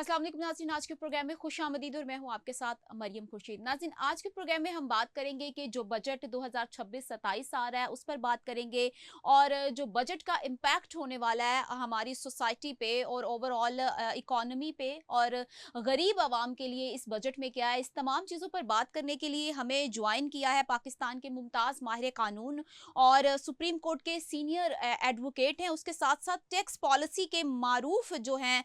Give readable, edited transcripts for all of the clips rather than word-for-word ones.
अस्सलाम वालेकुम नाज़रीन, आज के प्रोग्राम में खुशामदीद और मैं हूं आपके साथ मरियम खुर्शीद। नाज़रीन, आज के प्रोग्राम में हम बात करेंगे कि जो बजट 2026-27 आ रहा है उस पर बात करेंगे और जो बजट का इम्पैक्ट होने वाला है हमारी सोसाइटी पे और ओवरऑल इकोनॉमी पे और गरीब आवाम के लिए इस बजट में क्या है, इस तमाम चीज़ों पर बात करने के लिए हमें ज्वाइन किया है पाकिस्तान के मुमताज़ माहिर कानून और सुप्रीम कोर्ट के सीनियर एडवोकेट हैं। उसके साथ साथ टैक्स पॉलिसी के मारूफ जो हैं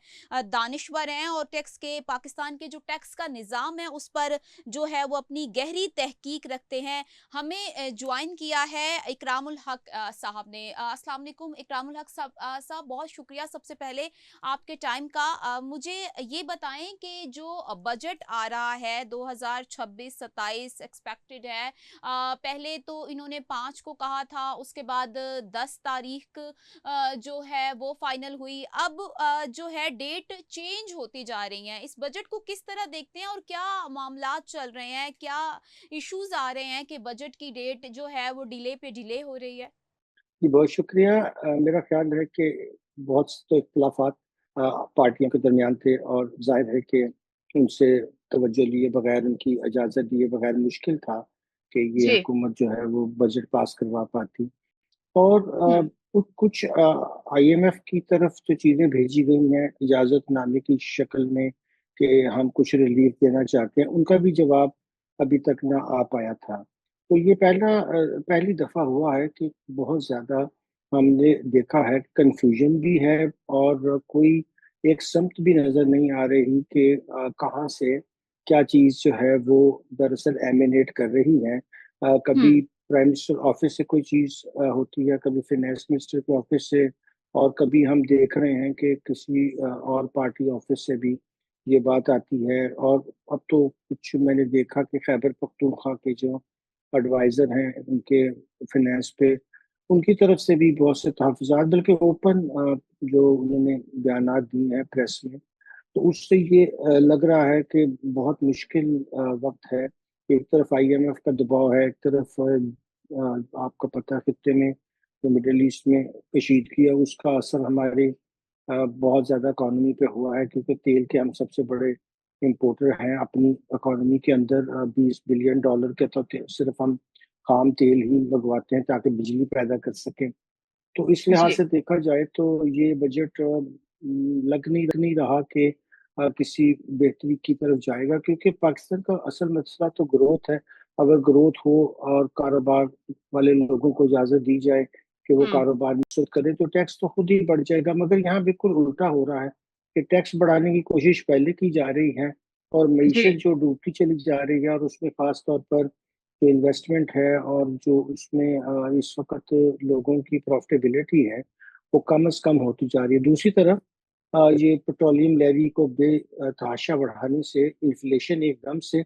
दानिश्वर हैं और टैक्स के पाकिस्तान के जो टैक्स का निज़ाम है उस पर जो है वो अपनी गहरी तहकीक रखते हैं। हमें ज्वाइन किया है इकरामुल हक साहब ने। अस्सलाम वालेकुम इकरामुल हक साहब, बहुत शुक्रिया सबसे पहले आपके टाइम का। मुझे ये बताएं कि जो बजट आ रहा है 2026-27 एक्सपेक्टेड है। पहले तो इन्होंने 5 को कहा था, उसके बाद 10 तारीख जो है वो फाइनल हुई। अब जो है डेट चेंज होती जा रही हैं। इस बजट को किस तरह देखते हैं और क्या मामलात चल रहे हैं, क्या इश्यूज आ रहे हैं कि बजट की डेट जो है वो डिले पे डिले हो रही है? जी, बहुत शुक्रिया। मेरा ख़्याल है कि बहुत से तो इख्तिलाफ़ात पार्टियों के दरमियान थे और ज़ाहिर है कि उनसे तवज्जो लिए बगैर, उनकी इजाज़त दिए बगैर मुश्किल था कि ये जी। हुकूमत जो है वो बजट पास करवा पाती। और हुँ। कुछ आईएमएफ की तरफ जो चीज़ें भेजी गई हैं इजाज़तनामे की शक्ल में कि हम कुछ रिलीफ़ देना चाहते हैं, उनका भी जवाब अभी तक ना आ पाया था। तो ये पहली दफ़ा हुआ है कि बहुत ज़्यादा हमने देखा है, कन्फ्यूजन भी है और कोई एक समत भी नज़र नहीं आ रही कि कहाँ से क्या चीज़ जो है वो दरअसल एमिनेट कर रही है। कभी हुँ। प्राइम मिनिस्टर ऑफिस से कोई चीज़ होती है, कभी फाइनेंस मिनिस्टर के ऑफिस से, और कभी हम देख रहे हैं कि किसी और पार्टी ऑफिस से भी ये बात आती है। और अब तो कुछ मैंने देखा कि खैबर पख्तूनख्वा के जो एडवाइज़र हैं उनके फाइनेंस पे, उनकी तरफ से भी बहुत से तहफ़्फ़ुज़ात, बल्कि ओपन जो उन्होंने बयानात दिए हैं प्रेस में, तो उससे ये लग रहा है कि बहुत मुश्किल वक़्त है। एक तरफ आईएमएफ का दबाव है, एक तरफ आपको पता है खित्ते में जो मिडल ईस्ट में कशीदगी है उसका असर हमारे बहुत ज़्यादा इकॉनमी पे हुआ है, क्योंकि तेल के हम सबसे बड़े इम्पोर्टर हैं। अपनी इकॉनमी के अंदर $20 बिलियन के तो सिर्फ़ हम ख़ाम तेल ही लगवाते हैं ताकि बिजली पैदा कर सकें। तो इस लिहाज जी। से देखा जाए तो ये बजट लग नहीं रहा कि किसी बेहतरी की तरफ जाएगा, क्योंकि पाकिस्तान का असल मसला तो ग्रोथ है। अगर ग्रोथ हो और कारोबार वाले लोगों को इजाज़त दी जाए कि वो हुँ। कारोबार शुरू करें, तो टैक्स तो खुद ही बढ़ जाएगा। मगर यहाँ बिल्कुल उल्टा हो रहा है कि टैक्स बढ़ाने की कोशिश पहले की जा रही है और जी। मईशत जो डूबती चली जा रही है, और उसमें ख़ास तौर पर जो इन्वेस्टमेंट है और जो उसमें इस वक़्त लोगों की प्रॉफ़िटेबिलिटी है, वो कम से कम होती जा रही है। दूसरी तरफ ये पेट्रोलियम लेवी को तहाशा बढ़ाने से इन्फ्लेशन एकदम से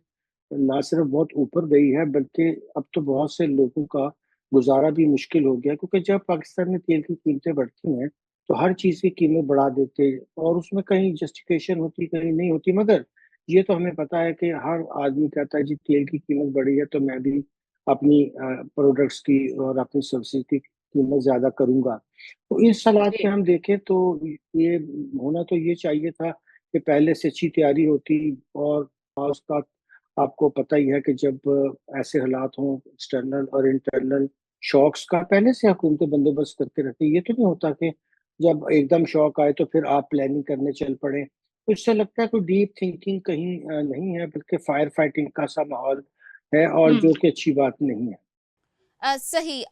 ना सिर्फ बहुत ऊपर गई है, बल्कि अब तो बहुत से लोगों का गुज़ारा भी मुश्किल हो गया, क्योंकि जब पाकिस्तान में तेल की कीमतें बढ़ती हैं, तो हर चीज़ की कीमत बढ़ा देते और उसमें कहीं जस्टिफिकेशन होती, कहीं नहीं होती। मगर ये तो हमें पता है कि हर आदमी कहता है जी तेल की कीमत बढ़ी है तो मैं भी अपनी प्रोडक्ट्स की और अपनी सर्विसेज की कीमत ज़्यादा करूँगा। तो इस हालात जी। में हम देखें तो ये होना तो ये चाहिए था कि पहले से अच्छी तैयारी होती। और उसका आपको पता ही है कि जब ऐसे हालात हों, एक्सटर्नल और इंटरनल शॉक्स का पहले से हुकूमतें बंदोबस्त करके रखती है। ये तो नहीं होता कि जब एकदम शॉक आए तो फिर आप प्लानिंग करने चल पड़े। तो इससे लगता है कोई डीप थिंकिंग कहीं नहीं है, बल्कि फायर फाइटिंग का सा माहौल है, और हुँ। जो कि अच्छी बात नहीं है। सही।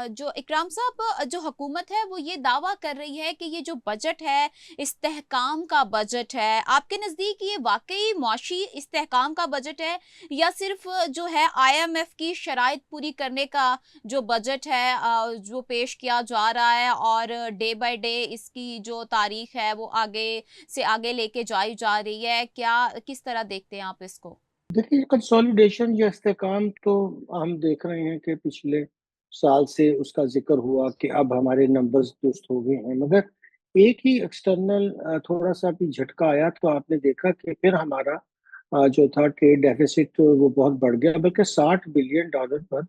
जो इकराम साहब, जो हुकूमत है वो ये दावा कर रही है कि ये जो बजट है इस्तेहकाम का बजट है। आपके नज़दीक ये वाकई मुआशी इस्तेहकाम का बजट है या सिर्फ जो है आईएमएफ की शराइत पूरी करने का जो बजट है जो पेश किया जा रहा है और डे बाय डे इसकी जो तारीख है वो आगे से आगे लेके जाई जा रही है? क्या किस तरह देखते हैं आप इसको? देखिए, कंसोलिडेशन या इस्तेहकाम तो हम देख रहे हैं कि पिछले साल से उसका ज़िक्र हुआ कि अब हमारे नंबर्स दुरुस्त हो गए हैं। मगर एक ही एक्सटर्नल थोड़ा-सा भी झटका आया तो आपने देखा कि फिर हमारा जो था ट्रेड डेफ़िसिट वो बहुत बढ़ गया, बल्कि $60 बिलियन पर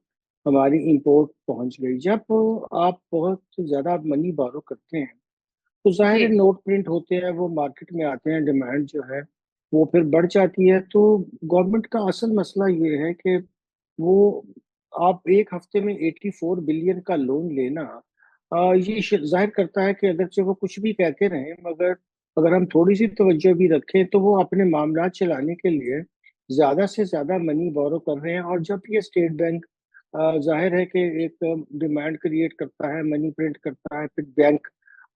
हमारी इम्पोर्ट पहुँच गई। जब आप बहुत ज़्यादा मनी बोरो करते हैं तो ज़ाहिर है जी। नोट प्रिंट होते हैं, वो मार्केट में आते हैं, डिमांड जो है वो फिर बढ़ जाती है। तो गवर्नमेंट का असल मसला ये है कि वो आप 1 हफ्ते में 84 बिलियन का लोन लेना ये ज़ाहिर करता है कि अगरचे वो कुछ भी कहते रहें, मगर अगर हम थोड़ी-सी तवज्जो भी रखें तो वो अपने मामलात चलाने के लिए ज़्यादा से ज़्यादा मनी बोरो कर रहे हैं। और जब ये स्टेट बैंक ज़ाहिर है कि एक डिमांड क्रिएट करता है, मनी प्रिंट करता है, फिर बैंक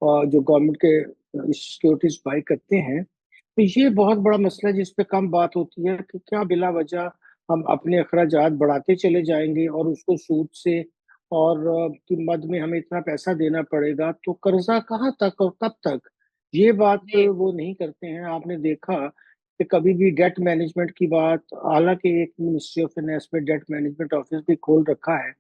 जो गवर्नमेंट के सिक्योरिटीज़ बाय करते हैं, तो ये बहुत बड़ा मसला है जिस पे कम बात होती है कि क्या बिला वजह हम अपने अखराजात बढ़ाते चले जाएँगे और उसको सूद से और की मद में हमें इतना पैसा देना पड़ेगा, तो कर्ज़ा कहाँ तक और कब तक? ये बात जी। वो नहीं करते हैं। आपने देखा कि कभी भी डेट मैनेजमेंट की बात, हालाँकि एक मिनिस्ट्री ऑफ फाइनेंस में डेट मैनेजमेंट ऑफिस भी खोल रखा है,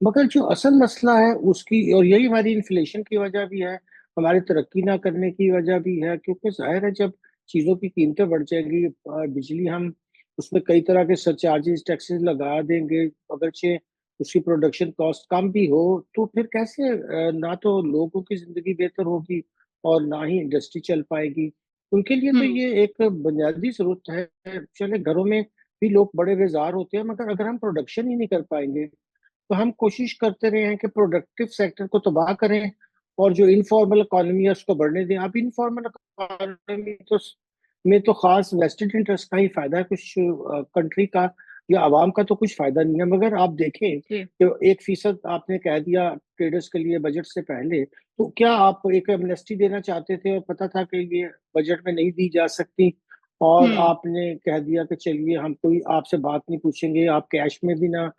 मगर जो असल मसला है उसकी, और यही हमारी इन्फ्लेशन की वजह भी है, हमारी तरक्की ना करने की वजह भी है, क्योंकि ज़ाहिर है जब चीज़ों की कीमतें बढ़ जाएँगी, बिजली हम उसमें कई तरह के सरचार्जेज़, टैक्सेस लगा देंगे, अगरचे उसकी प्रोडक्शन कॉस्ट कम भी हो, तो फिर कैसे ना तो लोगों की ज़िंदगी बेहतर होगी और ना ही इंडस्ट्री चल पाएगी। उनके लिए तो हुँ। ये एक बुनियादी ज़रूरत है। चले घरों में भी लोग बड़े बेज़ार होते हैं, मगर अगर हम प्रोडक्शन ही नहीं कर पाएँगे, तो हम कोशिश करते रहे हैं कि प्रोडक्टिव सेक्टर को तबाह करें और जो इनफॉर्मल इकोनॉमी है उसको बढ़ने दें। अब इनफॉर्मल इकोनॉमी तो खास वेस्टेड इंटरेस्ट का ही फ़ायदा है, कुछ कंट्री का या अवाम का तो कुछ फ़ायदा नहीं है। मगर आप देखें जी। कि 1% आपने कह दिया ट्रेडर्स के लिए बजट से पहले, तो क्या आप एक एमनेस्टी देना चाहते थे और पता था कि ये बजट में नहीं दी जा सकती, और हुँ। आपने कह दिया कि चलिए हम कोई आपसे बात नहीं पूछेंगे, आप कैश में भी ना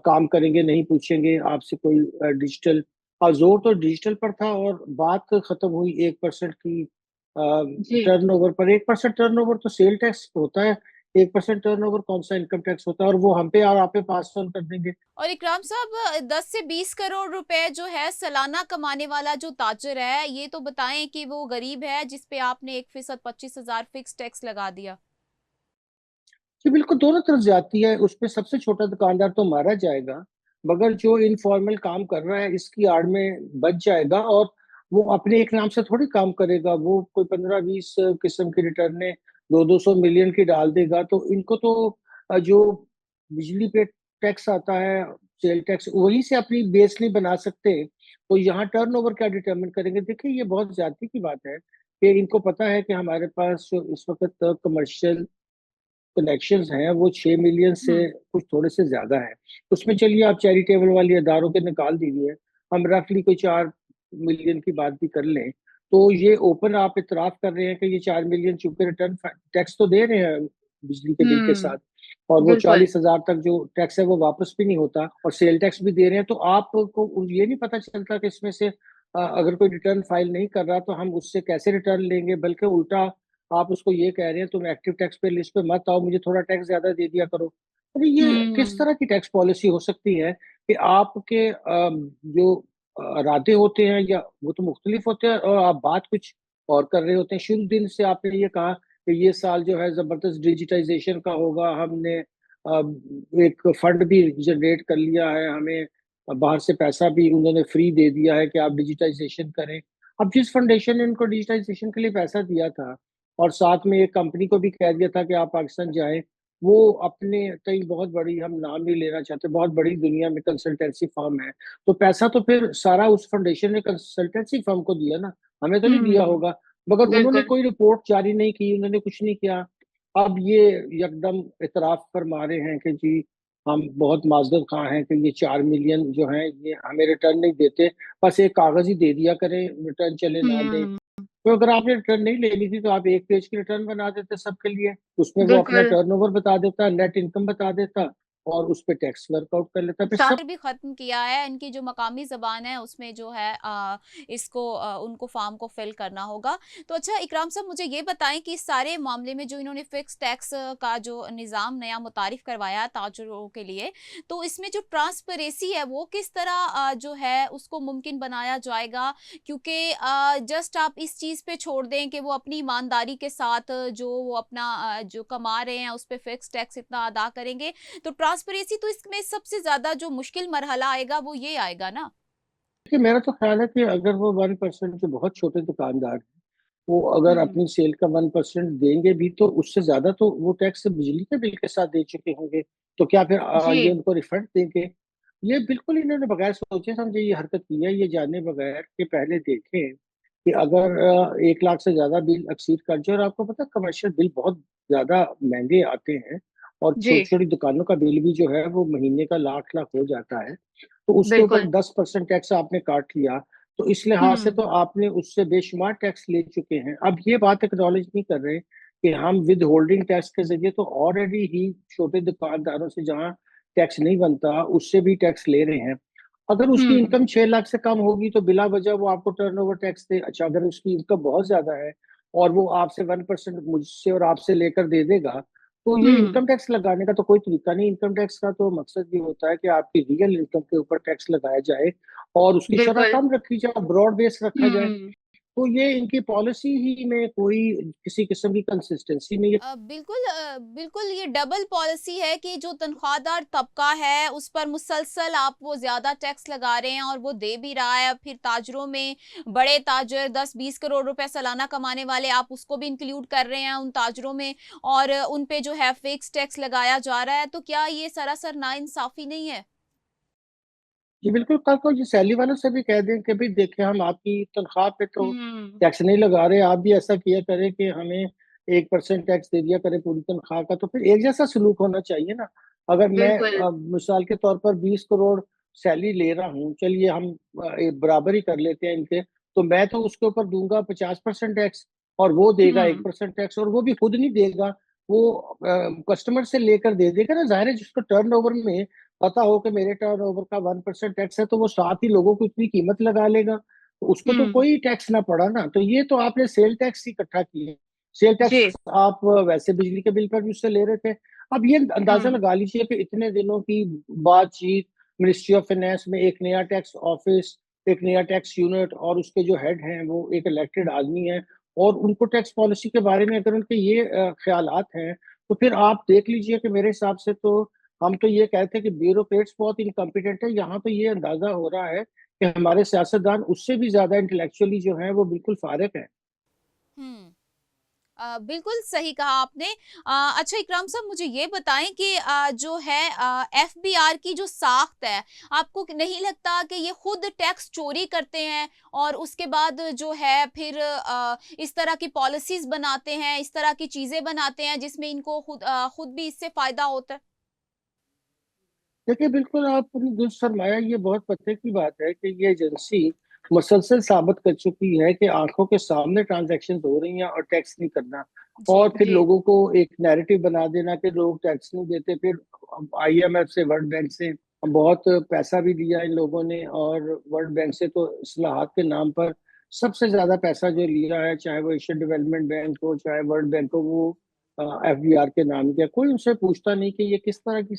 काम करेंगे, नहीं पूछेंगे आपसे कोई डिजिटल, ज़ोर तो डिजिटल पर था और बात खत्म हुई 1% की जी। टर्नओवर पर। 1% टर्नओवर तो सेल टैक्स होता है, 1% टर्नओवर कौन-सा इनकम टैक्स होता है, और वो हम पे और आप पे पास ऑन कर देंगे। और इकराम साहब 10 से 20 करोड़ रुपए जो है सालाना कमाने वाला जो ताजिर है, ये तो बताएँ कि वो गरीब है जिस पे आपने 1% 25,000 फिक्स टैक्स लगा दिया? जी, बिल्कुल, दोनों तरफ ज़्यादती है, उसमें सबसे छोटा दुकानदार तो मारा जाएगा, मगर जो इनफ़ॉर्मल काम कर रहा है, इसकी आड़ में बच जाएगा, और वो अपने एक नाम से थोड़ी काम करेगा, वो कोई 15-20 किस्म की रिटर्नें 200-200 मिलियन की डाल देगा, तो इनको तो जो बिजली पे टैक्स आता है, सेल टैक्स, वहीं से अपनी बेस नहीं बना सकते, तो यहाँ टर्नओवर क्या डिटरमिन करेंगे? देखिए, ये बहुत ज़्यादती की बात है कि इनको पता है कि हमारे पास जो इस वक़्त कमर्शियल कनेक्शंस हैं, वो 6 मिलियन से हुँ। कुछ थोड़े से ज़्यादा हैं। उसमें चलिए आप चैरिटेबल वाले इदारों के निकाल दीजिए, हम रफ़ली कोई 4 मिलियन की बात भी कर लें, तो ये ओपन आप इतराफ़ कर रहे हैं कि ये 4 मिलियन चूँकि रिटर्न टैक्स तो दे रहे हैं बिजली के बिल के हुँ। साथ, और वो बिल्कुल। 40,000 तक जो टैक्स है वो वापस भी नहीं होता, और सेल टैक्स भी दे रहे हैं, तो आपको ये नहीं पता चलता कि इसमें से अगर कोई रिटर्न फाइल नहीं कर रहा तो हम उससे कैसे रिटर्न लेंगे, बल्कि उल्टा आप उसको ये कह रहे हैं तुम एक्टिव टैक्स पे लिस्ट पे मत आओ, मुझे थोड़ा टैक्स ज़्यादा दे दिया करो। अरे ये किस हुँ। तरह की टैक्स पॉलिसी हो सकती है कि आपके जो इरादे होते हैं या वो तो मुख्तलिफ होते हैं, और आप बात कुछ और कर रहे होते हैं। शुरू दिन से आपने ये कहा कि ये साल जो है ज़बरदस्त डिजिटाइज़ेशन का होगा, हमने एक फंड भी जनरेट कर लिया है, हमें बाहर से पैसा भी उन्होंने फ्री दे दिया है कि आप डिजिटाइज़ेशन करें। अब जिस फाउंडेशन ने उनको डिजिटाइज़ेशन के लिए पैसा दिया था और साथ में एक कंपनी को भी कह दिया था कि आप पाकिस्तान जाएँ, वो अपने कई बहुत बड़ी, हम नाम नहीं लेना चाहते, बहुत बड़ी दुनिया में कंसल्टेंसी फर्म है। तो पैसा तो फिर सारा उस फाउंडेशन ने कंसल्टेंसी फर्म को दिया ना, हमें तो नहीं दिया हुँ। होगा। मगर उन्होंने बिल्कुल। कोई रिपोर्ट जारी नहीं की, उन्होंने कुछ नहीं किया। अब ये यकदम इतराफ़ फरमा रहे हैं कि जी, हम बहुत माज़रत ख़्वाह हैं कि ये 4 मिलियन जो हैं, ये हमें रिटर्न नहीं देते, बस एक कागज़ ही दे दिया करें, रिटर्न चले ना दें। हुँ। तो अगर आपने रिटर्न नहीं लेनी थी, तो आप 1 पेज की रिटर्न बना देते सबके लिए। उसमें वो अपना बिल्कुल। टर्नओवर बता देता, नेट इनकम बता देता और उस पे टैक्स वर्कआउट कर लेता। फिर सब साखिर भी ख़त्म किया है, इनकी जो मकामी ज़बान है उसमें जो है इसको उनको फ़ॉर्म को फ़िल करना होगा। तो अच्छा इकराम साहब मुझे ये बताएँ कि इस सारे मामले में जो इन्होंने फ़िक्स टैक्स का जो निज़ाम नया मुतारिफ़ करवाया ताजिरों के लिए, तो इसमें जो ट्रांसपेरेंसी है वो किस तरह जो है उसको मुमकिन बनाया जाएगा? क्योंकि जस्ट आप इस चीज़ पे छोड़ दें कि वो अपनी ईमानदारी के साथ जो वो अपना जो कमा रहे हैं उस पे फ़िक्स टैक्स इतना अदा करेंगे, तो ट्रांसपेरेंसी तो इसमें सबसे ज़्यादा जो मुश्किल मरहला आएगा वो ये आएगा ना? देखिए मेरा तो ख्याल है कि अगर वो 1% जो बहुत छोटे दुकानदार हैं, वो अगर हम्म। अपनी सेल का 1% देंगे भी तो उससे ज्यादा तो वो टैक्स बिजली के बिल के साथ दे चुके होंगे। तो क्या फिर जी। ये उनको रिफंड देंगे? ये बिल्कुल इन्होंने बगैर सोचे समझे ये हरकत की है, ये जाने बगैर कि पहले देखें कि अगर 1 लाख से ज्यादा बिल एक्सीड कर जाए, और आपको पता है कमर्शियल बिल बहुत ज्यादा महंगे आते हैं, और जी। छोटी छोटी दुकानों का बिल भी जो है वो महीने का लाख लाख हो जाता है। तो उसके ऊपर बिल्कुल। 10% टैक्स आपने काट लिया, तो इस लिहाज से हम्म। तो आपने उससे बेशुमार टैक्स ले चुके हैं। अब ये बात एक्नॉलेज नहीं कर रहे कि हम विद होल्डिंग टैक्स के जरिए तो ऑलरेडी ही छोटे दुकानदारों से जहां टैक्स नहीं बनता उससे भी टैक्स ले रहे हैं। अगर उसकी हम्म। इनकम 6 लाख से कम होगी तो बिला वजह वो आपको टर्नओवर टैक्स दे। अच्छा, अगर उसकी इनकम बहुत ज्यादा है और वो आपसे 1% मुझसे और आपसे लेकर दे देगा, तो ये हम्म। इनकम टैक्स लगाने का तो कोई तरीका नहीं। इनकम टैक्स का तो मकसद ये होता है कि आपकी रियल इनकम के ऊपर टैक्स लगाया जाए और उसकी शरह बिल्कुल। कम रखी जाए, ब्रॉड बेस रखा जाए। हम्म। तो ये इनकी पॉलिसी ही में कोई किसी किस्म की कंसिस्टेंसी नहीं है। बिल्कुल बिल्कुल ये डबल पॉलिसी है कि जो तनख्वाहदार तबका है उस पर मुसलसल आप वो ज़्यादा टैक्स लगा रहे हैं और वो दे भी रहा है। फिर ताजरों में बड़े ताजर 10-20 करोड़ रुपए सालाना कमाने वाले आप उसको भी इंक्लूड कर रहे हैं उन ताजरों में, और उन पे जो है फिक्स टैक्स लगाया जा रहा है। तो क्या ये सरासर नाइंसाफ़ी नहीं है? जी बिल्कुल, कल को ये सैलरी वालों से भी कह दें कि भाई देखिए हम आपकी तनख्वाह पे तो हुँ। टैक्स नहीं लगा रहे, आप भी ऐसा किया करें कि हमें 1% टैक्स दे दिया करें पूरी तनख्वाह का। तो फिर एक जैसा सलूक होना चाहिए ना। अगर मैं बिल्कुल। मिसाल के तौर पर 20 करोड़ सैलरी ले रहा हूँ, चलिए हम बराबर ही कर लेते हैं इनके, तो मैं तो उसके ऊपर दूंगा 50% टैक्स और वो देगा एक हुँ। परसेंट टैक्स, और वो भी खुद नहीं देगा, वो कस्टमर से लेकर दे देगा ना। जाहिर है जिसको टर्नओवर में पता हो कि मेरे टर्नओवर का 1% टैक्स है, तो वो साथ ही लोगों को इतनी कीमत लगा लेगा, तो उसको तो हुँ। कोई टैक्स ना पड़ा ना। तो ये तो आपने सेल टैक्स ही इकट्ठा किए। सेल टैक्स जी। आप वैसे बिजली के बिल पर भी उससे ले रहे थे। अब ये अंदाजा हुँ। लगा लीजिए कि इतने दिनों की बातचीत, मिनिस्ट्री ऑफ फाइनेंस में एक नया टैक्स ऑफिस, एक नया टैक्स यूनिट, और उसके जो हेड हैं वो एक इलेक्टेड आदमी है, और उनको टैक्स पॉलिसी के बारे में अगर उनके ये ख्यालात हैं, तो फिर आप देख लीजिए कि मेरे हिसाब से तो हम तो ये कहते हैं कि ब्यूरोक्रेट्स बहुत इनकम्पिटेंट है। यहाँ तो ये अंदाजा हो रहा है कि हमारे सियासतदान उससे भी ज्यादा इंटेलेक्चुअली जो है वो बिल्कुल फारिग है। हुँ। बिल्कुल सही कहा आपने। अच्छा इकराम साहब मुझे ये बताएँ कि जो है एफबीआर की जो साख़्त है, आपको नहीं लगता कि ये खुद टैक्स चोरी करते हैं और उसके बाद जो है फिर इस तरह की पॉलिसीज़ बनाते हैं, इस तरह की चीज़ें बनाते हैं जिसमें इनको खुद भी इससे फ़ायदा होता है? देखिए, बिल्कुल आपने दुरुस्त फरमाया। ये बहुत पते की बात है कि ये एजेंसी मुसलसल साबित कर चुकी है कि आँखों के सामने ट्रांज़ैक्शंस हो रही हैं और टैक्स नहीं करना। जी। और फिर लोगों को एक नैरेटिव बना देना कि लोग टैक्स नहीं देते। फिर आईएमएफ से, वर्ल्ड बैंक से बहुत पैसा भी दिया इन लोगों ने, और वर्ल्ड बैंक से तो इस्लाहात के नाम पर सबसे ज़्यादा पैसा जो लिया है, चाहे वो एशियन डेवलपमेंट बैंक हो, चाहे वर्ल्ड बैंक हो, वो एफबीआर के नाम किया। कोई उनसे पूछता नहीं कि ये किस तरह की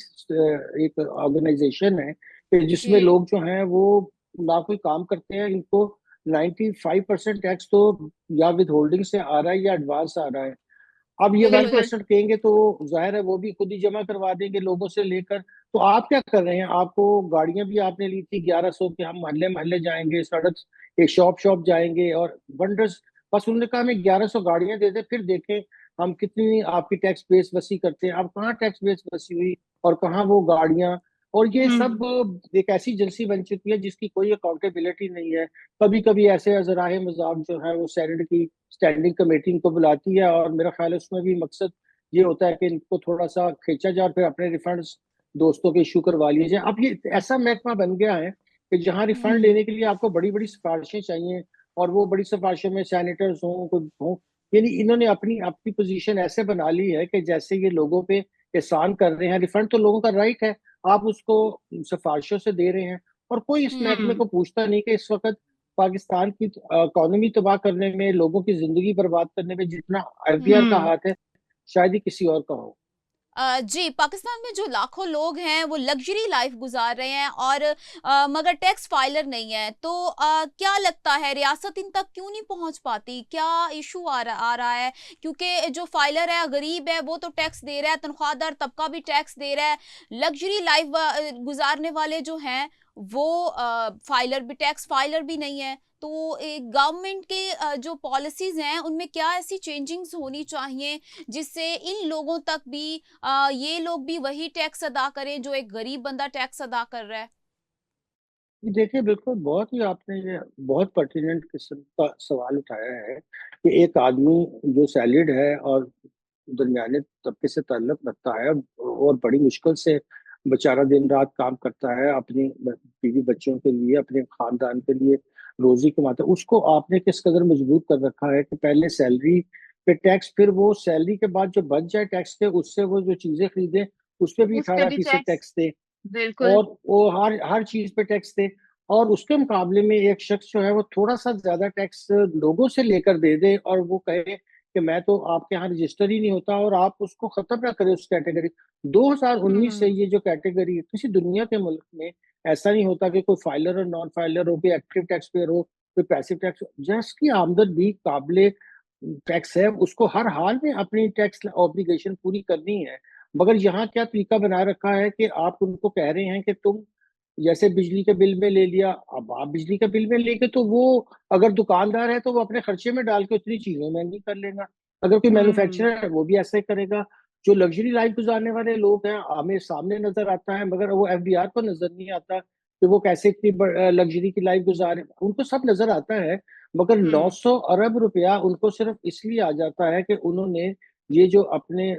एक ऑर्गेनाइजेशन है कि जिसमें जी। लोग जो हैं वो ना कोई काम करते हैं, इनको 95% टैक्स तो या विद होल्डिंग से आ रहा है या एडवांस आ रहा है। अब ये वन बिल्कुल। परसेंट कहेंगे तो जाहिर है वो भी खुद ही जमा करवा देंगे लोगों से लेकर। तो आप क्या कर रहे हैं? आपको गाड़ियां भी आपने ली थी 1100 के, हम मोहल्ले मोहल्ले जाएंगे, सड़क एक शॉप शॉप जाएंगे और वंडर्स, बस उन्होंने कहा हमें 1100 गाड़ियां दे दे, फिर देखें हम कितनी आपकी टैक्स बेस वसी करते हैं। अब कहाँ टैक्स बेस वसी हुई और कहाँ वो गाड़ियां? और ये सब हुँ। एक ऐसी एजेंसी बन चुकी है जिसकी कोई अकाउंटेबिलिटी नहीं है। कभी कभी ऐसे अजराहे मजाक जो है वो सेनेट की स्टैंडिंग कमेटी इनको बुलाती है, और मेरा ख्याल है उसमें भी मकसद ये होता है कि इनको थोड़ा सा खींचा जाए और फिर अपने रिफंड्स दोस्तों के इशू करवा लिए जाए। अब ये ऐसा महकमा बन गया है कि जहां रिफंड हुँ। लेने के लिए आपको बड़ी बड़ी सिफारिशें चाहिए, और वो बड़ी सिफारिशों में सेनेटर्स हों, कुछ हों। यानी इन्होंने अपनी अपनी पोजीशन ऐसे बना ली है कि जैसे ये लोगों पे एहसान कर रहे हैं। रिफंड तो लोगों का राइट है, आप उसको सिफारिशों से दे रहे हैं, और कोई इस महकमे हुँ। को पूछता नहीं कि इस वक्त पाकिस्तान की इकोनॉमी तबाह करने में, लोगों की जिंदगी बर्बाद करने में जितना एफबीआर का हुँ। हाथ है, शायद ही किसी और का हो। जी, पाकिस्तान में जो लाखों लोग हैं वो लग्ज़री लाइफ़ गुज़ार रहे हैं और मगर टैक्स फाइलर नहीं है। तो क्या लगता है रियासत इन तक क्यों नहीं पहुँच पाती? क्या इश्यू आ रहा है? क्योंकि जो फाइलर है, गरीब है, वो तो टैक्स दे रहा है, तनख्वाहदार तबका भी टैक्स दे रहा है। लग्ज़री लाइफ़ गुज़ारने वाले जो हैं वो फाइलर भी, टैक्स फाइलर भी नहीं है। तो गवर्नमेंट के जो पॉलिसीज हैं उनमें क्या ऐसी चेंजिंग्स होनी चाहिए जिससे इन लोगों तक भी ये लोग भी वही टैक्स अदा करें जो एक गरीब बंदा टैक्स अदा कर रहा है। ये देखिए, बिल्कुल बहुत ही आपने ये बहुत पर्टिनेंट किस्म का सवाल उठाया है कि एक आदमी जो सैलरीड है और दरमियाने तबके से ताल्लुक रखता है और बड़ी मुश्किल से बेचारा दिन रात काम करता है अपनी बीवी बच्चों के लिए, अपने खानदान के लिए रोजी कमाता है, उसको आपने किस कदर मजबूर कर रखा है कि पहले सैलरी पे टैक्स, फिर वो सैलरी के बाद जो बच जाए टैक्स के, उससे वो जो चीजें खरीदे उस पे भी उस पे भी 18% टैक्स। टैक्स दे। बिल्कुल। और वो हर हर चीज पे टैक्स दे। और उसके मुकाबले में एक शख्स जो है वो थोड़ा सा ज्यादा टैक्स लोगों से लेकर दे दे और वो कहे कि मैं तो आपके यहाँ रजिस्टर ही नहीं होता, और आप उसको खत्म ना करें उस कैटेगरी। 2019 से हम्म। ये जो कैटेगरी है, किसी दुनिया के मुल्क में ऐसा नहीं होता कि कोई फाइलर और नॉन फाइलर हो, कोई एक्टिव टैक्स पेयर हो, कोई पैसिव टैक्स, जिसकी आमदन भी काबिले टैक्स है उसको हर हाल में अपनी टैक्स ऑब्लिगेशन पूरी करनी है। मगर यहाँ क्या तरीका बना रखा है कि आप उनको कह रहे हैं कि तुम जैसे बिजली के बिल में ले लिया, अब आप बिजली के बिल में लेके तो वो अगर दुकानदार है तो वो अपने खर्चे में डाल के उतनी चीजें महंगी कर लेगा। अगर कोई हम्म। मैन्युफैक्चरर है वो भी ऐसा ही करेगा। जो लग्जरी लाइफ गुजारने वाले लोग हैं हमें सामने नजर आता है, मगर वो एफबीआर को नजर नहीं आता कि वो कैसे इतनी लग्जरी की लाइफ गुजारे, उनको सब नजर आता है। मगर हम्म। 900 अरब रुपया उनको सिर्फ इसलिए आ जाता है कि उन्होंने ये जो अपने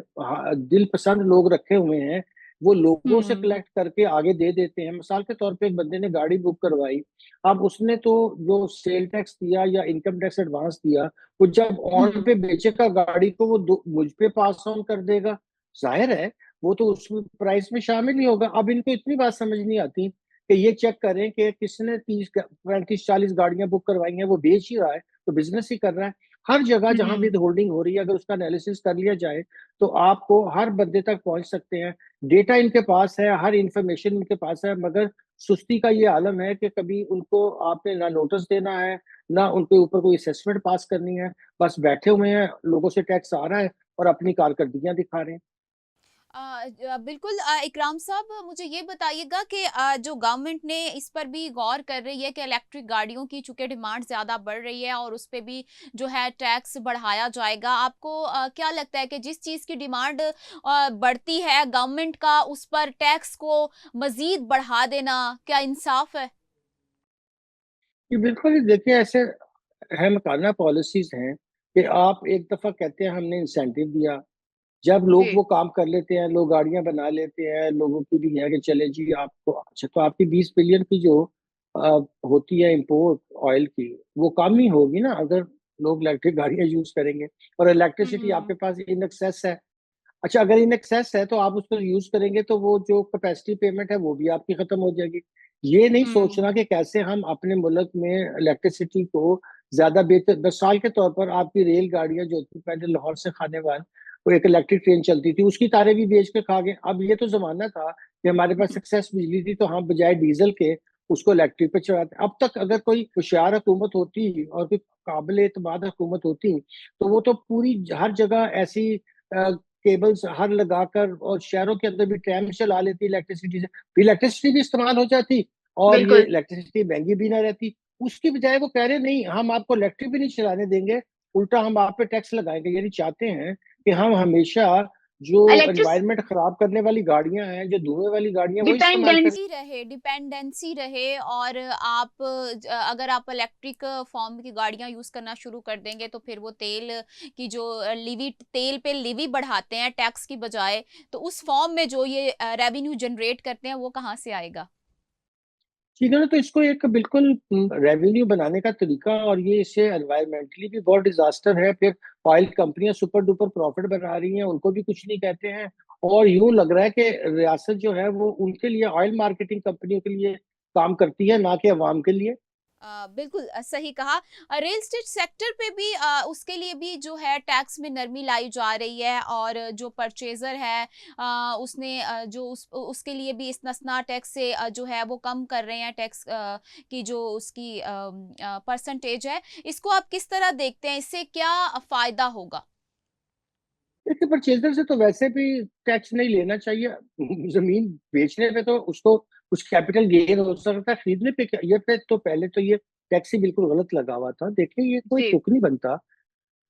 दिल पसंद लोग रखे हुए हैं वो लोगों से हम्म। कलेक्ट करके आगे दे देते हैं। मिसाल के तौर पे एक बंदे ने गाड़ी बुक करवाई, अब उसने तो जो सेल टैक्स दिया या इनकम टैक्स एडवांस दिया, वो जब ऑन हम्म। पे बेचेगा गाड़ी को वो मुझ पे पास ऑन कर देगा। जाहिर है वो तो उस प्राइस में शामिल ही होगा। अब इनको इतनी बात समझ नहीं आती कि ये चेक करें कि किसने 30 35 40 गाड़ियां बुक करवाई हैं, वो बेच ही रहा है तो बिजनेस ही कर रहा है। हर जगह जहां हम्म। विद होल्डिंग हो रही है, अगर उसका एनालिसिस कर लिया जाए तो आपको हर बंदे तक पहुंच सकते हैं। डेटा इनके पास है, हर इंफॉर्मेशन इनके पास है, मगर सुस्ती का ये आलम है कि कभी उनको आपने ना नोटिस देना है, ना उनके ऊपर कोई असेसमेंट पास करनी है। बस बैठे हुए हैं, लोगों से टैक्स आ रहा है और अपनी कारकर्दगियां दिखा रहे हैं। बिल्कुल। इकराम साहब, मुझे ये बताइएगा कि जो गवर्नमेंट ने इस पर भी गौर कर रही है कि इलेक्ट्रिक गाड़ियों की चूंकि डिमांड ज़्यादा बढ़ रही है और उस पे भी जो है टैक्स बढ़ाया जाएगा। आपको क्या लगता है कि जिस चीज़ की डिमांड बढ़ती है गवर्नमेंट का उस पर टैक्स को मजीद बढ़ा देना क्या इंसाफ है? ये बिल्कुल ही देखिए, ऐसे अहमकाना पॉलिसीज हैं कि आप एक दफा कहते हैं हमने इंसेंटिव दिया, जब लोग जी। वो काम कर लेते हैं, लोग गाड़ियां बना लेते हैं, लोगों की भी है कि चले जी आपको, अच्छा तो आपकी 20 बिलियन की जो अ, होती है इंपोर्ट ऑयल की, वो कम ही होगी ना अगर लोग इलेक्ट्रिक गाड़ियां यूज करेंगे। और इलेक्ट्रिसिटी हम्म। आपके पास इन एक्सेस है। अच्छा, अगर इन एक्सेस है तो आप उसको यूज करेंगे तो वो जो कैपेसिटी पेमेंट है वो भी आपकी खत्म हो जाएगी। ये नहीं हम्म। सोचना कि कैसे हम अपने मुल्क में इलेक्ट्रिसिटी को ज्यादा बेहतर, 10 साल के तौर पर आपकी रेल गाड़ियां जो थी पहले लाहौर से खानेवाल, वो एक इलेक्ट्रिक ट्रेन चलती थी, उसकी तारें भी बेच के खा गए। अब ये तो जमाना था कि हमारे पास सक्सेस बिजली थी तो हम बजाय डीजल के उसको इलेक्ट्रिक पे चलाते। अब तक अगर कोई होशियार हुकूमत होती और कोई काबिल एतमाद हुकूमत होती तो वो तो पूरी हर जगह ऐसी केबल्स हर लगाकर और शहरों के अंदर भी ट्रैम चला लेती इलेक्ट्रिसिटी से, फिर इलेक्ट्रिसिटी भी इस्तेमाल हो जाती और ये बिल्कुल। इलेक्ट्रिसिटी महंगी भी ना रहती। उसकी बजाय वो कह रहे नहीं, हम आपको इलेक्ट्रिक भी नहीं चलाने देंगे, उल्टा हम आप पे टैक्स लगाएंगे। यानी चाहते हैं कि हम हमेशा जो इलेक्ट्रिक एनवायरनमेंट खराब करने वाली गाड़ियां हैं, जो धुएं वाली गाड़ियां, वो इस्तेमाल करें। डिपेंडेंसी रहे और आप अगर आप इलेक्ट्रिक फॉर्म की गाड़ियां यूज करना शुरू कर देंगे तो फिर वो तेल की जो लिवी तेल पे लिवी बढ़ाते हैं टैक्स की बजाय, तो उस फॉर्म में जो ये रेवेन्यू जनरेट करते हैं वो कहाँ से आएगा? चीनों ने तो इसको एक बिल्कुल रेवेन्यू बनाने का तरीका, और ये इससे एनवायरमेंटली भी बहुत डिजास्टर है। फिर ऑयल कंपनियां सुपर डुपर प्रॉफिट बना रही हैं, उनको भी कुछ नहीं कहते हैं। और यूं लग रहा है कि रियासत जो है वो उनके लिए, ऑयल मार्केटिंग कंपनियों के लिए काम करती है, ना कि अवाम के लिए। बिल्कुल सही कहा। रियल एस्टेट सेक्टर पे भी उसके लिए भी जो है टैक्स में नरमी लाई जा रही है और जो परचेजर है उसने जो उसके लिए भी इस नसना टैक्स से जो है वो कम कर रहे हैं टैक्स की जो उसकी परसेंटेज है। इसको आप किस तरह देखते हैं, इससे क्या फायदा होगा? देखिए, परचेजर से तो वैसे भी टैक्स नहीं लेना चाहिए। जमीन बेचने पे तो उसको कुछ कैपिटल गेन हो सकता है खरीदने पे। ये पे तो पहले तो ये टैक्स ही बिल्कुल गलत लगा हुआ था। देखिए, ये कोई जी। तुक नहीं बनता।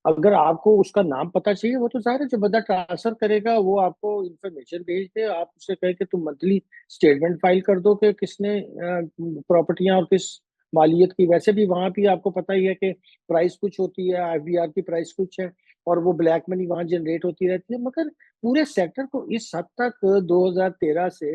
अगर आपको उसका नाम पता चाहिए, वो तो जाहिर है जो बंदा ट्रांसफर करेगा वो आपको इंफॉर्मेशन भेज दे, आप उससे कहे कि तुम मंथली स्टेटमेंट फाइल कर दो कि किसने प्रॉपर्टियां और किस मालियत की। वैसे भी वहां भी आपको पता ही है कि प्राइस कुछ होती है, आईवीआर की प्राइस कुछ है, और वो ब्लैक मनी वहां जनरेट होती रहती है। मगर पूरे सेक्टर को इस हद तक 2013 से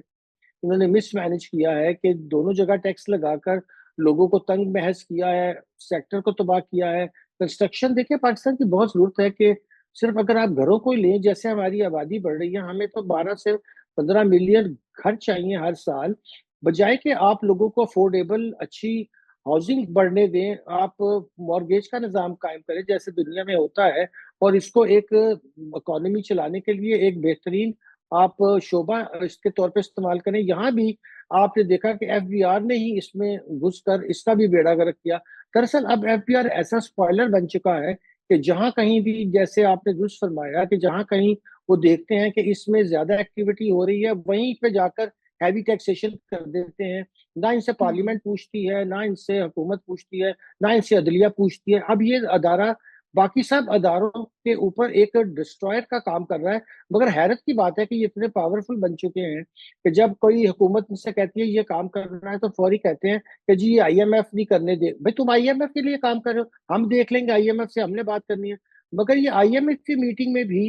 उन्होंने मिसमैनेज किया है कि दोनों जगह टैक्स लगाकर लोगों को तंग महज किया है, सेक्टर को तबाह किया है। कंस्ट्रक्शन देखिए, पाकिस्तान की बहुत जरूरत है कि सिर्फ अगर आप घरों को ही लें, जैसे हमारी आबादी बढ़ रही है, हमें तो 12 से 15 मिलियन घर चाहिए हर साल। बजाय कि आप लोगों को अफोर्डेबल अच्छी हाउसिंग बढ़ने दें, आप मॉर्गेज का निज़ाम कायम करें जैसे दुनिया में होता है, और इसको एक इकोनॉमी चलाने के लिए एक बेहतरीन आप शोभा इसके तौर पे इस्तेमाल करें। यहाँ भी आपने देखा कि एफबीआर ने ही इसमें घुसकर इसका भी बेड़ा गर्क किया। दरअसल अब एफबीआर ऐसा स्पॉइलर बन चुका है कि जहां कहीं भी, जैसे आपने दुरुस्त फरमाया, कि जहां कहीं वो देखते हैं कि इसमें ज्यादा एक्टिविटी हो रही है, वहीं पे जाकर हैवी टैक्सेशन कर देते हैं। ना इनसे हम्म। पार्लियामेंट पूछती है, ना इनसे हुकूमत पूछती है, ना इनसे अदलिया पूछती है। अब ये अदारा बाकी सब अदारों के ऊपर एक डिस्ट्रॉयर का काम कर रहा है। मगर हैरत की बात है कि ये इतने पावरफुल बन चुके हैं कि जब कोई हुकूमत इनसे कहती है ये काम करना है, तो फौरी कहते हैं कि जी ये आईएमएफ नहीं करने दे। भाई, तुम आईएमएफ के लिए काम कर रहे हो, हम देख लेंगे, आईएमएफ से हमने बात करनी है। मगर ये आईएमएफ की मीटिंग में भी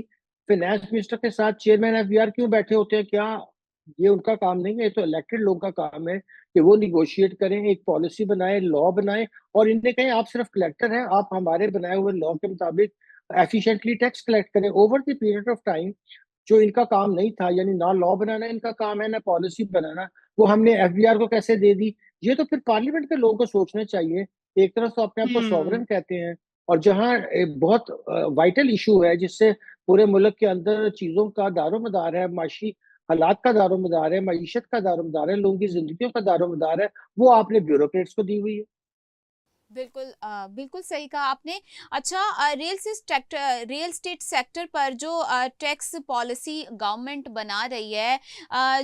फाइनेंस मिनिस्टर के साथ चेयरमैन एफबीआर क्यों बैठे होते हैं? क्या ये उनका काम नहीं है? ये तो इलेक्टेड लोगों का काम है कि वो निगोशिएट करें, एक पॉलिसी बनाए, लॉ बनाए, और इन्हें कहें आप सिर्फ कलेक्टर हैं, आप हमारे बनाए हुए लॉ के मुताबिक एफिशिएंटली टैक्स कलेक्ट करें। Over the period of time जो इनका काम नहीं था, यानी ना लॉ बनाना इनका काम है, ना पॉलिसी बनाना, वो हमने एफबीआर को कैसे दे दी? ये तो फिर पार्लियामेंट के लोगों को सोचना चाहिए। एक तरफ तो अपने आप को हम्म। सॉवरन कहते हैं, और जहां बहुत वाइटल इशू है जिससे पूरे मुल्क के अंदर चीजों का दारोमदार है, माशी हालात का दारोमदार है, मईशत का दारोमदार है, लोगों की जिंदगियों का दारोमदार है, वो आपने ब्यूरोक्रेट्स को दी हुई है। बिल्कुल बिल्कुल सही कहा आपने। अच्छा, रियल स्टेट सेक्टर पर जो टैक्स पॉलिसी गवर्नमेंट बना रही है,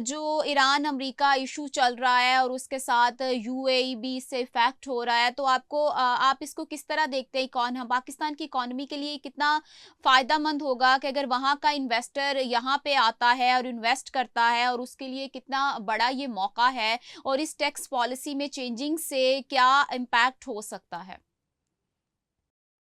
जो ईरान अमेरिका इशू चल रहा है और उसके साथ यूएई भी इससे इफेक्ट हो रहा है, तो आप इसको किस तरह देखते हैं? कौन हम पाकिस्तान की इकोनॉमी के लिए कितना फायदेमंद होगा कि अगर वहां का इन्वेस्टर यहाँ पे आता है और इन्वेस्ट करता है, और उसके लिए कितना बड़ा ये मौका है, और इस टैक्स पॉलिसी में चेंजिंग से क्या इम्पैक्ट हो सकता है?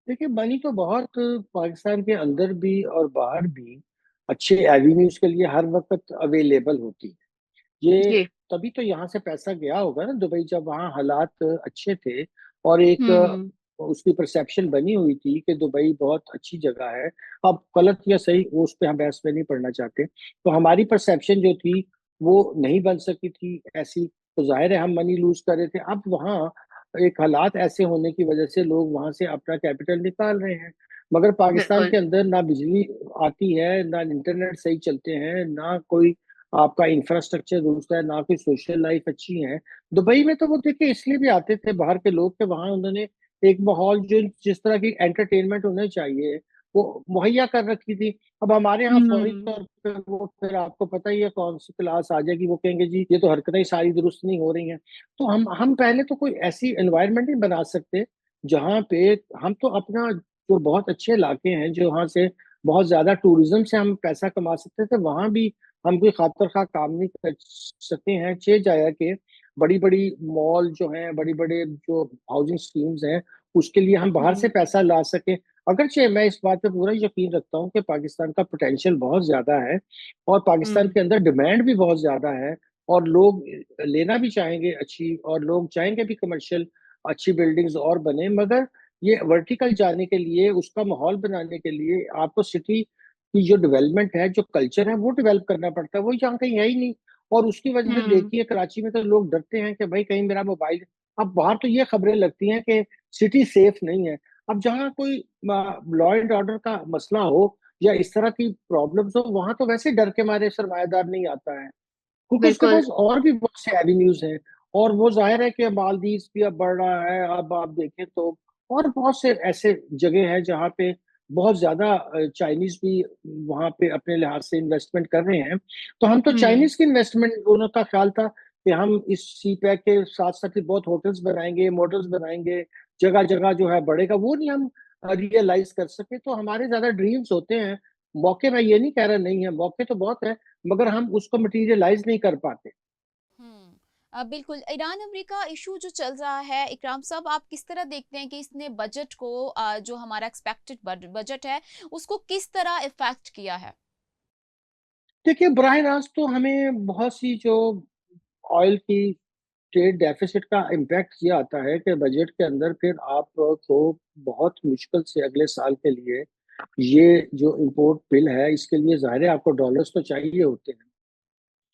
देखिए, मनी तो बहुत पाकिस्तान के अंदर भी और बाहर भी अच्छे एवेन्यूज के लिए हर वक्त अवेलेबल होती है। ये जी। तभी तो यहाँ से पैसा गया होगा ना दुबई, जब वहाँ हालात अच्छे थे, और एक हम्म। उसकी परसेप्शन बनी हुई थी कि दुबई बहुत अच्छी जगह है। अब गलत या सही वो उस पर हम बहस में नहीं पढ़ना चाहते। तो हमारी परसेप्शन जो थी वो नहीं बन सकी थी ऐसी, तो जाहिर है हम मनी लूज कर रहे थे। अब वहाँ एक हालात ऐसे होने की वजह से लोग वहां से अपना कैपिटल निकाल रहे हैं। मगर पाकिस्तान बिल्कुल। के अंदर ना बिजली आती है, ना इंटरनेट सही चलते हैं, ना कोई आपका इंफ्रास्ट्रक्चर दुरुस्त है, ना कोई सोशल लाइफ अच्छी है। दुबई में तो वो देखिए इसलिए भी आते थे बाहर के लोग कि वहां उन्होंने एक माहौल जो जिस तरह की एंटरटेनमेंट होने चाहिए वो मुहैया कर रखी थी। अब हमारे यहाँ फौरी हम्म। तौर पे वो फिर आपको पता ही है कौन सी क्लास आ जाएगी, वो कहेंगे जी ये तो हरकतें सारी दुरुस्त नहीं हो रही हैं। तो हम पहले तो कोई ऐसी एनवायरनमेंट नहीं बना सकते जहाँ पे हम तो अपना जो बहुत अच्छे इलाके हैं, जो वहाँ से बहुत ज्यादा टूरिज्म से हम पैसा कमा सकते थे, वहां भी हम कोई खातर खा काम नहीं कर सकते हैं। चे जाया कि बड़ी बड़ी मॉल जो हैं, बड़ी बड़े जो हाउसिंग स्कीम्स हैं, उसके लिए हम बाहर से हम्म। पैसा ला सके। अगरचे मैं इस बात पे पूरा यकीन रखता हूँ कि पाकिस्तान का पोटेंशियल बहुत ज्यादा है, और पाकिस्तान हम्म। के अंदर डिमांड भी बहुत ज्यादा है, और लोग लेना भी चाहेंगे अच्छी, और लोग चाहेंगे भी कमर्शियल अच्छी बिल्डिंग्स और बने। मगर ये वर्टिकल जाने के लिए, उसका माहौल बनाने के लिए आपको सिटी की जो डेवलपमेंट है, जो कल्चर है, वो डेवलप करना पड़ता है। वो यहाँ कहीं है ही नहीं, और उसकी वजह से हम्म। देखिए कराची में तो लोग डरते हैं कि भाई कहीं मेरा मोबाइल। अब बाहर तो ये खबरें लगती हैं कि सिटी सेफ नहीं है। अब जहाँ कोई लॉ एंड ऑर्डर का मसला हो या इस तरह की प्रॉब्लम्स हो, वहां तो वैसे डर के मारे सरमायादार नहीं आता है, क्योंकि उसके बिल्कुल। पास और भी बहुत से एवेन्यूज हैं। और वो जाहिर है कि मालदीव भी अब बढ़ रहा है, अब आप देखें तो, और बहुत से ऐसे जगह हैं जहाँ पे बहुत ज्यादा चाइनीज भी वहां पे अपने लिहाज से इन्वेस्टमेंट कर रहे हैं। तो हम तो हम्म। चाइनीज की इन्वेस्टमेंट दोनों का ख्याल था कि हम इस सी पैक के साथ साथ ही बहुत होटल्स बनाएंगे, मॉडल्स बनाएंगे, जगह जगह जो है बढ़ेगा, वो नहीं हम रियलाइज कर सके। तो हमारे ज्यादा ड्रीम्स होते हैं, मौके मैं ये नहीं कह रहा नहीं है, मौके तो बहुत है, मगर हम उसको मटेरियलाइज नहीं कर पाते। बिल्कुल, ईरान अमेरिका इशू जो चल रहा है, इकराम साहब आप किस तरह देखते हैं कि इसने बजट को, जो हमारा एक्सपेक्टेड बजट है, उसको किस तरह इफेक्ट किया है? देखिए, बराह रास्त तो हमें बहुत सी जो ऑयल की ट्रेड डेफिसिट का इम्पैक्ट ये आता है कि बजट के अंदर फिर आपको बहुत मुश्किल से अगले साल के लिए ये जो इम्पोर्ट बिल है, इसके लिए ज़ाहिर है आपको डॉलर्स तो चाहिए होते हैं।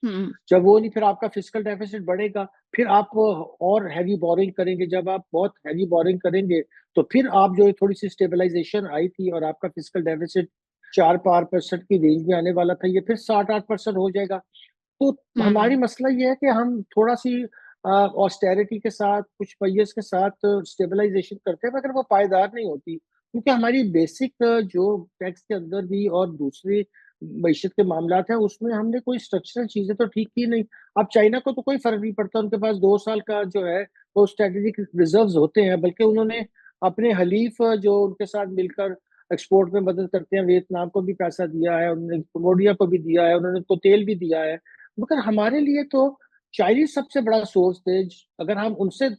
हम्म। जब वो नहीं, फिर आपका फिजिकल डेफिसिट बढ़ेगा, फिर आप और हैवी बोरिंग करेंगे। जब आप बहुत हैवी बोरिंग करेंगे तो फिर आप जो थोड़ी सी स्टेबलाइजेशन आई थी और आपका फिजिकल डेफिसिट 4-5% की रेंज में आने वाला था, ये फिर 7-8% हो जाएगा। तो हमारी हम्म। मसला ये है कि हम थोड़ा सी ऑस्टेरिटी के साथ, कुछ पहियस के साथ स्टेबलाइजेशन करते हैं, मगर वो पायदार नहीं होती, क्योंकि हमारी बेसिक जो टैक्स के अंदर भी और दूसरी मीशत के मामलात हैं, उसमें हमने कोई स्ट्रक्चरल चीजें तो ठीक की नहीं। अब चाइना को तो कोई फर्क नहीं पड़ता, उनके पास 2 साल का जो है वो स्ट्रेटेजिक रिजर्व्स होते हैं, बल्कि उन्होंने अपने हलीफ जो उनके साथ मिलकर एक्सपोर्ट में मदद करते हैं, वियतनाम को भी पैसा दिया है उन्होंने, कम्बोडिया को भी दिया है उन्होंने, उनको तेल भी दिया है। मगर हमारे लिए तो चाइनीज सबसे बड़ा सोर्स थे। अगर हम उनसे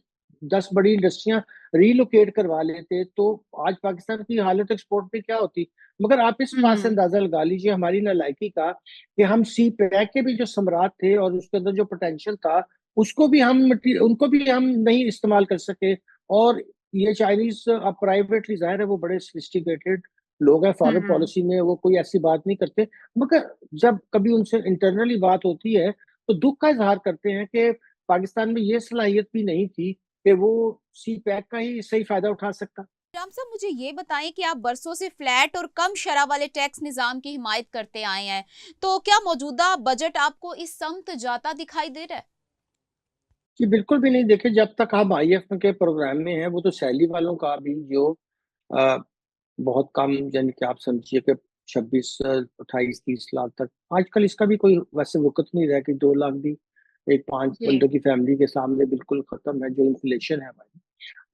10 बड़ी इंडस्ट्रियां रीलोकेट करवा लेते तो आज पाकिस्तान की हालत एक्सपोर्ट पे क्या होती। मगर आप इस बात से हम्म। अंदाजा लगा लीजिए हमारी नालायकी का, कि हम सी पैक के भी जो सम्राट थे और उसके अंदर जो पोटेंशियल था, उसको भी हम उनको भी हम नहीं इस्तेमाल कर सके। और ये चाइनीज, अब प्राइवेटली जाहिर है वो बड़े सोफिस्टिकेटेड लोग हैं, फॉरेन हम्म। पॉलिसी में वो कोई ऐसी बात नहीं करते। मगर जब कभी उनसे इंटरनली बात होती है तो दुख का इजहार करते हैं कि पाकिस्तान में ये सलाहियत भी नहीं थी कि वो सी पैक का ही सही फायदा उठा सकता। राम साहब, मुझे ये बताएं कि आप बरसों से फ्लैट और कम शरह वाले टैक्स निजाम की हिमायत करते आए हैं, तो क्या मौजूदा बजट आपको इस समत जाता दिखाई दे रहा है? जी बिल्कुल भी नहीं। देखिए, जब तक हम आईएफ के प्रोग्राम में हैं, वो तो सैलरी वालों का भी जो अ, बहुत कम, यानी कि आप समझिए कि 26, 28, 30 लाख तक, आजकल इसका भी कोई वैसे वक़्त नहीं रहा कि 2 लाख भी एक 5 बंदों की फैमिली के सामने बिल्कुल खत्म है, जो इन्फ्लेशन है हमारी।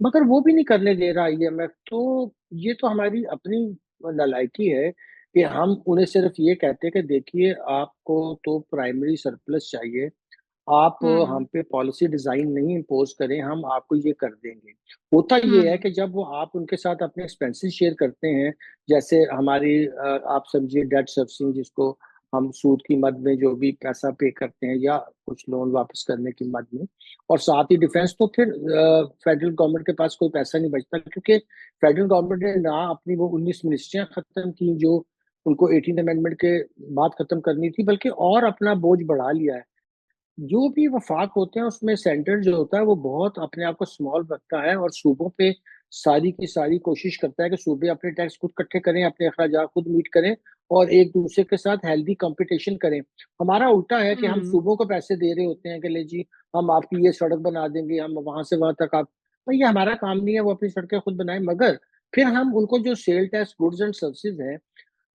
मगर वो भी नहीं करने दे रहा आईएमएफ। तो ये तो हमारी अपनी नालायकी है कि हम उन्हें सिर्फ ये कहते हैं कि देखिए, आपको तो प्राइमरी सरप्लस चाहिए, आप हम हम्म। पे पॉलिसी डिजाइन नहीं इम्पोज करें, हम आपको ये कर देंगे। होता ये है हम्म। कि जब वो आप उनके साथ अपने एक्सपेंसेस शेयर करते हैं, जैसे हमारी आप समझिए डेट सर्विसिंग, जिसको हम सूद की मद में जो भी पैसा पे करते हैं या कुछ लोन वापस करने की मद में, और साथ ही डिफेंस, तो फिर फेडरल गवर्नमेंट के पास कोई पैसा नहीं बचता, क्योंकि फेडरल गवर्नमेंट ने ना अपनी वो 19 मिनिस्ट्रियां खत्म की जो उनको 18 अमेंडमेंट के बाद खत्म करनी थी, बल्कि और अपना बोझ बढ़ा लिया है। जो भी वफाक होते हैं उसमें सेंटर जो होता है वो बहुत अपने आप को स्मॉल रखता है, और सूबों पे सारी की सारी कोशिश करता है कि सूबे अपने टैक्स खुद इकट्ठे करें, अपने अखराजात खुद मीट करें, और एक दूसरे के साथ हेल्दी कंपटीशन करें। हमारा उल्टा है कि हम हम्म। सूबों को पैसे दे रहे होते हैं कि ले जी, हम आपकी ये सड़क बना देंगे, हम वहां से वहां तक आप, तो ये हमारा काम नहीं है, वो अपनी सड़कें खुद बनाए। मगर फिर हम उनको जो sale tax goods and services है,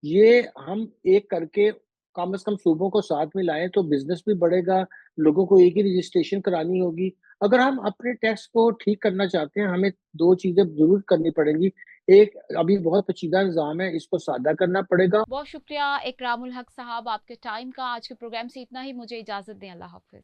ये हम एक करके कम से कम सूबों को साथ में लाएं तो बिजनेस भी बढ़ेगा, लोगों को एक ही रजिस्ट्रेशन करानी होगी। अगर हम अपने टैक्स को ठीक करना चाहते हैं, हमें दो चीजें जरूर करनी पड़ेंगी। एक, अभी बहुत पेचीदा निज़ाम है, इसको सादा करना पड़ेगा। बहुत शुक्रिया इकरामुल हक साहब आपके टाइम का। आज के प्रोग्राम से इतना ही, मुझे इजाजत दें। अल्लाह हाफिज।